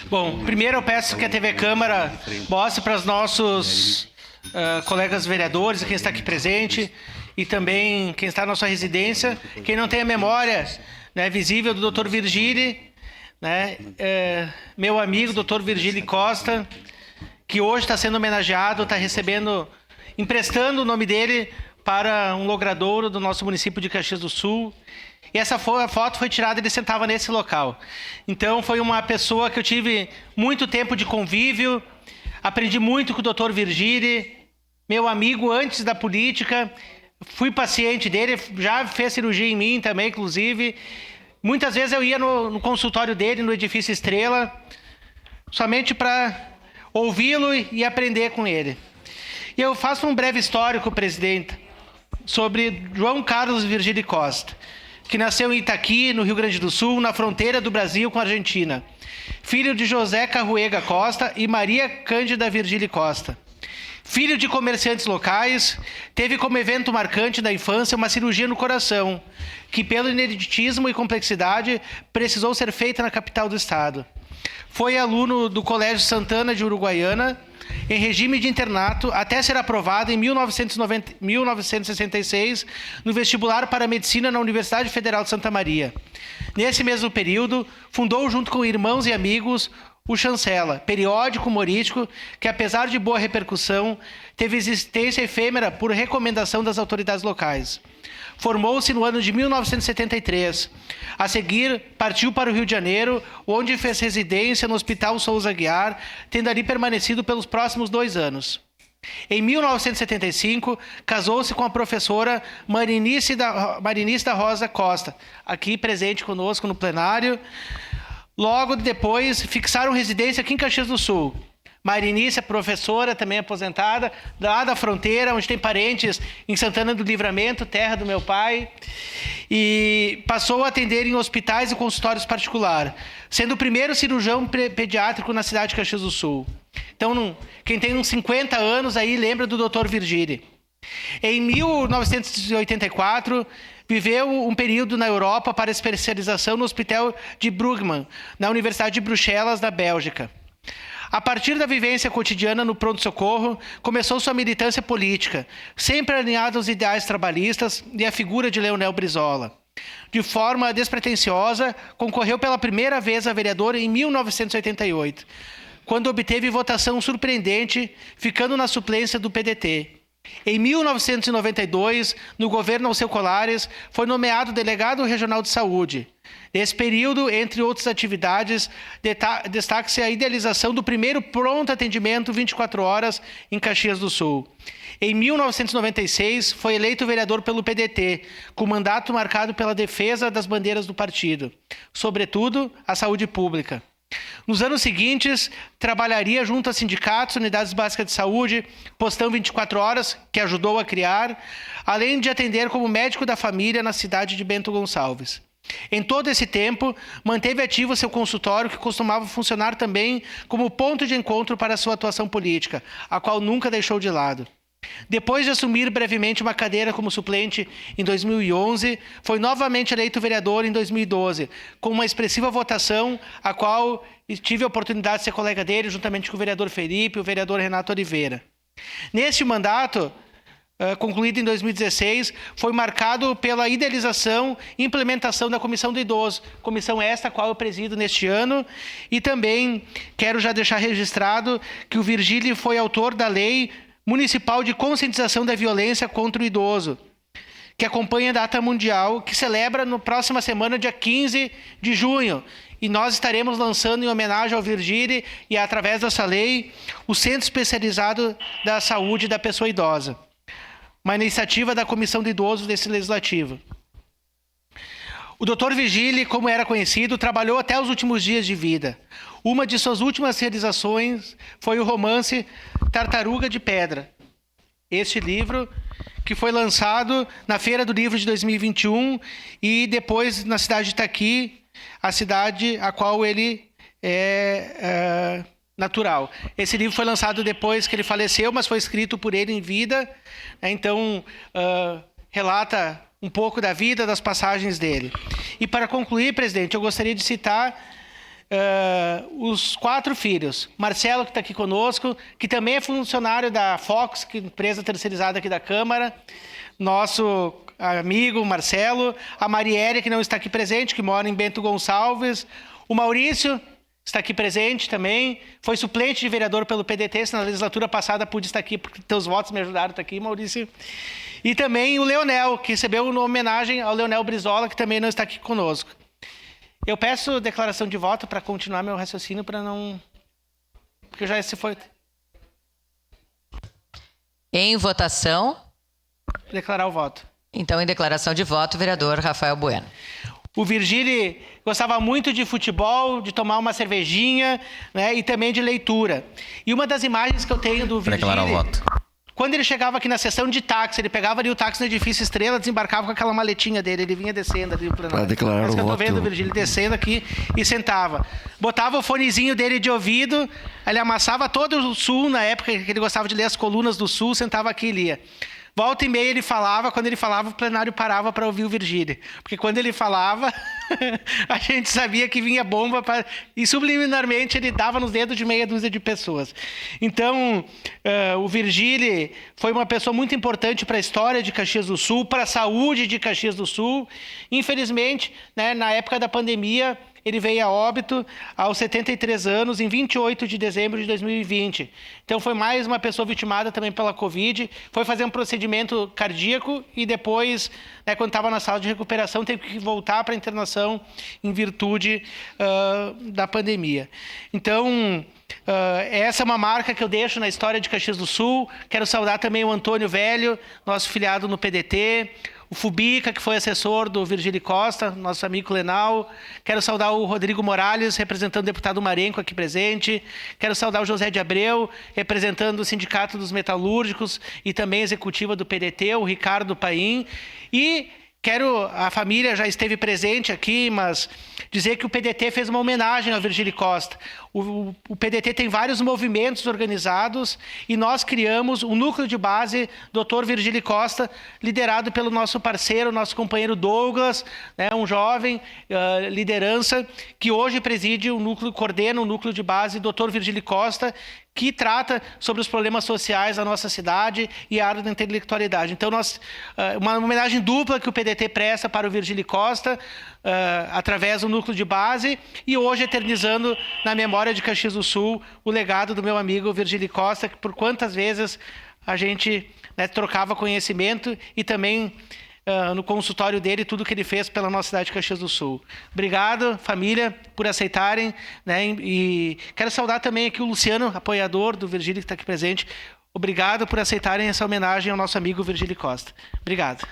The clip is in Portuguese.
Bom, primeiro eu peço que a TV Câmara mostre para os nossos colegas vereadores, quem está aqui presente, e também quem está na sua residência, quem não tem a memória, né, visível do Dr. Virgílio, né, meu amigo Dr. Virgílio Costa, que hoje está sendo homenageado, está recebendo, emprestando o nome dele para um logradouro do nosso município de Caxias do Sul. E essa foto foi tirada, ele sentava nesse local. Então foi uma pessoa que eu tive muito tempo de convívio, aprendi muito com o Dr. Virgílio, meu amigo antes da política, fui paciente dele, já fez cirurgia em mim também, inclusive. Muitas vezes eu ia no consultório dele, no Edifício Estrela, somente para ouvi-lo e aprender com ele. E eu faço um breve histórico, presidente, sobre João Carlos Virgílio Costa, que nasceu em Itaqui, no Rio Grande do Sul, na fronteira do Brasil com a Argentina. Filho de José Carruega Costa e Maria Cândida Virgílio Costa. Filho de comerciantes locais, teve como evento marcante da infância uma cirurgia no coração, que pelo ineditismo e complexidade precisou ser feita na capital do estado. Foi aluno do Colégio Santana de Uruguaiana, em regime de internato, até ser aprovado em 1966 no vestibular para medicina na Universidade Federal de Santa Maria. Nesse mesmo período, fundou junto com irmãos e amigos o Chancela, periódico humorístico que, apesar de boa repercussão, teve existência efêmera por recomendação das autoridades locais. Formou-se no ano de 1973. A seguir, partiu para o Rio de Janeiro, onde fez residência no Hospital Souza Aguiar, tendo ali permanecido pelos próximos 2 anos. Em 1975, casou-se com a professora Marinista Rosa Costa, aqui presente conosco no plenário. Logo depois, fixaram residência aqui em Caxias do Sul. Marinice, professora, também aposentada, lá da fronteira, onde tem parentes em Santana do Livramento, terra do meu pai, e passou a atender em hospitais e consultórios particulares, sendo o primeiro cirurgião pediátrico na cidade de Caxias do Sul. Então, quem tem uns 50 anos aí lembra do Dr. Virgílio. Em 1984, viveu um período na Europa para especialização no Hospital de Brugman, na Universidade de Bruxelas, na Bélgica. A partir da vivência cotidiana no pronto-socorro, começou sua militância política, sempre alinhada aos ideais trabalhistas e à figura de Leonel Brizola. De forma despretensiosa, concorreu pela primeira vez a vereador em 1988, quando obteve votação surpreendente, ficando na suplência do PDT. Em 1992, no governo Alceu Colares, foi nomeado delegado regional de saúde. Nesse período, entre outras atividades, destaca-se a idealização do primeiro pronto atendimento 24 horas em Caxias do Sul. Em 1996, foi eleito vereador pelo PDT, com mandato marcado pela defesa das bandeiras do partido, sobretudo a saúde pública. Nos anos seguintes, trabalharia junto a sindicatos, unidades básicas de saúde, Postão 24 horas, que ajudou a criar, além de atender como médico da família na cidade de Bento Gonçalves. Em todo esse tempo, manteve ativo seu consultório, que costumava funcionar também como ponto de encontro para a sua atuação política, a qual nunca deixou de lado. Depois de assumir brevemente uma cadeira como suplente em 2011, foi novamente eleito vereador em 2012, com uma expressiva votação, a qual tive a oportunidade de ser colega dele, juntamente com o vereador Felipe e o vereador Renato Oliveira. Neste mandato, concluído em 2016, foi marcado pela idealização e implementação da Comissão do Idoso, comissão esta a qual eu presido neste ano, e também quero já deixar registrado que o Virgílio foi autor da Lei Municipal de Conscientização da Violência contra o Idoso, que acompanha a data mundial, que celebra na próxima semana, dia 15 de junho. E nós estaremos lançando, em homenagem ao Virgílio e através dessa lei, o Centro Especializado da Saúde da Pessoa Idosa. Uma iniciativa da Comissão de Idosos desse Legislativo. O Dr. Virgílio, como era conhecido, trabalhou até os últimos dias de vida. Uma de suas últimas realizações foi o romance Tartaruga de Pedra. Este livro que foi lançado na Feira do Livro de 2021 e depois na cidade de Itaqui, a cidade a qual ele é natural. Esse livro foi lançado depois que ele faleceu, mas foi escrito por ele em vida. Então, relata um pouco da vida, das passagens dele. E para concluir, presidente, eu gostaria de citar os 4 filhos. Marcelo, que está aqui conosco, que também é funcionário da Fox, que é empresa terceirizada aqui da Câmara. Nosso amigo Marcelo. A Marielle, que não está aqui presente, que mora em Bento Gonçalves. O Maurício está aqui presente também. Foi suplente de vereador pelo PDT. Se na legislatura passada pude estar aqui, porque teus votos me ajudaram a estar aqui, Maurício. E também o Leonel, que recebeu uma homenagem ao Leonel Brizola, que também não está aqui conosco. Eu peço declaração de voto para continuar meu raciocínio, para não... Porque já esse foi... Em votação. Declarar o voto. Então, em declaração de voto, vereador Rafael Bueno. O Virgílio gostava muito de futebol, de tomar uma cervejinha, né, e também de leitura. E uma das imagens que eu tenho do Virgílio... Declarar o voto. Quando ele chegava aqui na sessão de táxi, ele pegava ali o táxi no Edifício Estrela, desembarcava com aquela maletinha dele, ele vinha descendo ali no plenário. Para declarar o voto. Eu tô vendo o Virgílio descendo aqui e sentava. Botava o fonezinho dele de ouvido, ele amassava todo o Sul, na época que ele gostava de ler as colunas do Sul, sentava aqui e lia. Volta e meia ele falava, quando ele falava, o plenário parava para ouvir o Virgílio. Porque quando ele falava, a gente sabia que vinha bomba, e subliminarmente ele dava nos dedos de meia dúzia de pessoas. Então, o Virgílio foi uma pessoa muito importante para a história de Caxias do Sul, para a saúde de Caxias do Sul. Infelizmente, né, na época da pandemia, ele veio a óbito aos 73 anos, em 28 de dezembro de 2020. Então, foi mais uma pessoa vitimada também pela Covid. Foi fazer um procedimento cardíaco e depois, né, quando estava na sala de recuperação, teve que voltar para a internação em virtude da pandemia. Então, essa é uma marca que eu deixo na história de Caxias do Sul. Quero saudar também o Antônio Velho, nosso filiado no PDT, o Fubica, que foi assessor do Virgílio Costa, nosso amigo Lenal. Quero saudar o Rodrigo Morales, representando o deputado Marenco aqui presente. Quero saudar o José de Abreu, representando o Sindicato dos Metalúrgicos e também executiva do PDT, o Ricardo Paim. E a família já esteve presente aqui, mas dizer que o PDT fez uma homenagem ao Virgílio Costa. O PDT tem vários movimentos organizados e nós criamos um núcleo de base, Dr. Virgílio Costa, liderado pelo nosso parceiro, nosso companheiro Douglas, né, um jovem liderança que hoje preside o núcleo, coordena o núcleo de base Dr. Virgílio Costa, que trata sobre os problemas sociais da nossa cidade e a área da intelectualidade. Então, uma homenagem dupla que o PDT presta para o Virgílio Costa, através do núcleo de base, e hoje eternizando na memória de Caxias do Sul o legado do meu amigo Virgílio Costa, que por quantas vezes a gente, né, trocava conhecimento e também no consultório dele, tudo que ele fez pela nossa cidade de Caxias do Sul. Obrigado, família, por aceitarem, né? E quero saudar também aqui o Luciano, apoiador do Virgílio, que está aqui presente. Obrigado por aceitarem essa homenagem ao nosso amigo Virgílio Costa. Obrigado.